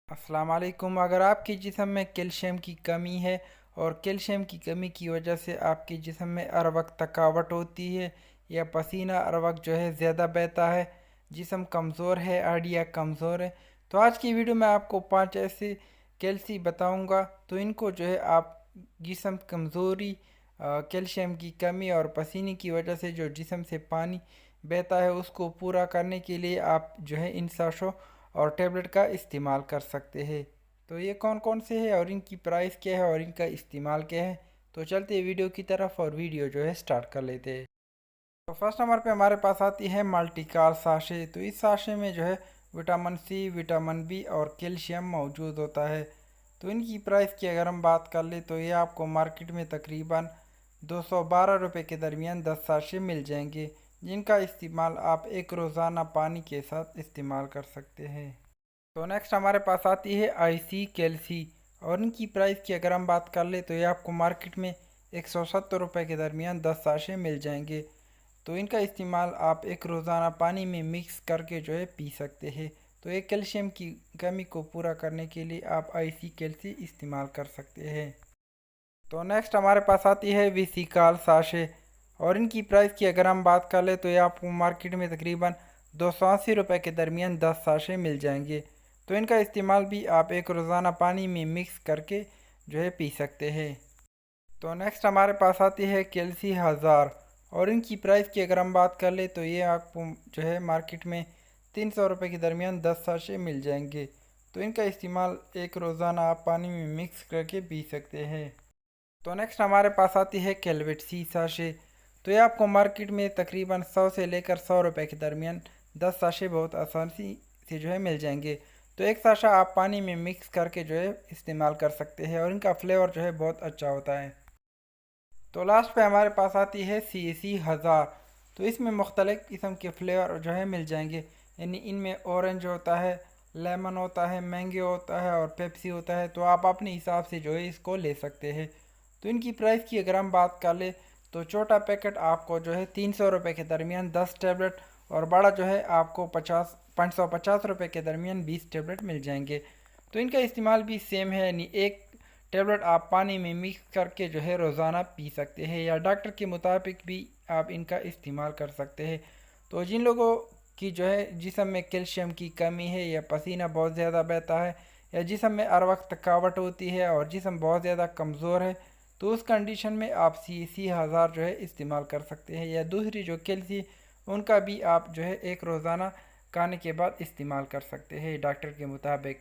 अस्सलाम वालेकुम। अगर आपके जिस्म में कैल्शियम की कमी है और कैल्शियम की कमी की वजह से आपके जिस्म में हर वक्त थकावट होती है या पसीना हर वक्त ज़्यादा बहता है, जिस्म कमज़ोर है, हड्डियाँ कमज़ोर है, तो आज की वीडियो में आपको 5 ऐसे कैल्सी बताऊंगा। तो इनको आप जिस्म कमज़ोरी, कैल्शियम की कमी और पसीने की वजह से जो जिस्म से पानी बहता है उसको पूरा करने के लिए आप इन साशों और टैबलेट का इस्तेमाल कर सकते हैं। तो ये कौन कौन से हैं और इनकी प्राइस क्या है और इनका इस्तेमाल क्या है, तो चलते हैं वीडियो की तरफ और वीडियो स्टार्ट कर लेते हैं। तो फर्स्ट नंबर पे हमारे पास आती है मल्टीकार साशे। तो इस साशे में विटामिन सी, विटामिन बी और कैल्शियम मौजूद होता है। तो इनकी प्राइस की अगर हम बात कर ले तो ये आपको मार्केट में तकरीबन 212 रुपये के दरमियान 10 साशे मिल जाएंगे, जिनका इस्तेमाल आप एक रोज़ाना पानी के साथ इस्तेमाल कर सकते हैं। तो नेक्स्ट हमारे पास आती है आईसी कैल्सी, और इनकी प्राइस की अगर हम बात कर ले तो ये आपको मार्केट में 170 रुपये के दरमियान 10 साशे मिल जाएंगे। तो इनका इस्तेमाल आप एक रोज़ाना पानी में मिक्स करके पी सकते हैं। तो एक कैल्शियम की कमी को पूरा करने के लिए आप आईसी कैल्सी इस्तेमाल कर सकते हैं। तो नेक्स्ट हमारे पास आती है विसिकाल साशे, और इनकी प्राइस की अगर हम बात कर ले तो ये आपको मार्केट में तकरीबन 280 रुपये के दरमियान 10 साशे मिल जाएंगे। तो इनका इस्तेमाल भी आप एक रोज़ाना पानी में मिक्स करके पी सकते हैं। तो नेक्स्ट हमारे पास आती है कैल्सी हज़ार, और इनकी प्राइस की अगर हम बात कर ले तो ये आपको मार्केट में 300 रुपये के दरमियान 10 साशे मिल जाएंगे। तो इनका इस्तेमाल एक रोज़ाना आप पानी में मिक्स करके पी सकते हैं। तो नेक्स्ट हमारे पास आती है कैलवेट सी साशे। तो ये आपको मार्केट में तकरीबन 100 से लेकर 100 रुपये के दरमियान 10 साशे बहुत आसानी से मिल जाएंगे। तो एक साशा आप पानी में मिक्स करके इस्तेमाल कर सकते हैं, और इनका फ्लेवर बहुत अच्छा होता है। तो लास्ट पे हमारे पास आती है सी हज़ार। तो इसमें मुख्तलिफ़ किस्म के फ्लेवर मिल जाएंगे, यानी इनमें ऑरेंज होता है, लेमन होता है, मैंगो होता है और पेप्सी होता है। तो आप अपने हिसाब से इसको ले सकते हैं। तो इनकी प्राइस की अगर हम बात कर ले तो छोटा पैकेट आपको 300 रुपये के दरमियान 10 टैबलेट, और बड़ा आपको 550 रुपये के दरमियान 20 टैबलेट मिल जाएंगे। तो इनका इस्तेमाल भी सेम है, यानी एक टैबलेट आप पानी में मिक्स करके रोज़ाना पी सकते हैं, या डॉक्टर के मुताबिक भी आप इनका इस्तेमाल कर सकते हैं। तो जिन लोगों की जिस्म में कैल्शियम की कमी है, या पसीना बहुत ज़्यादा बहता है, या जिस्म में हर वक्त थकावट होती है और जिस्म बहुत ज़्यादा कमज़ोर है, तो उस कंडीशन में आप सी हज़ार इस्तेमाल कर सकते हैं। या दूसरी जो कैल्सी, उनका भी आप एक रोज़ाना खाने के बाद इस्तेमाल कर सकते हैं डॉक्टर के मुताबिक।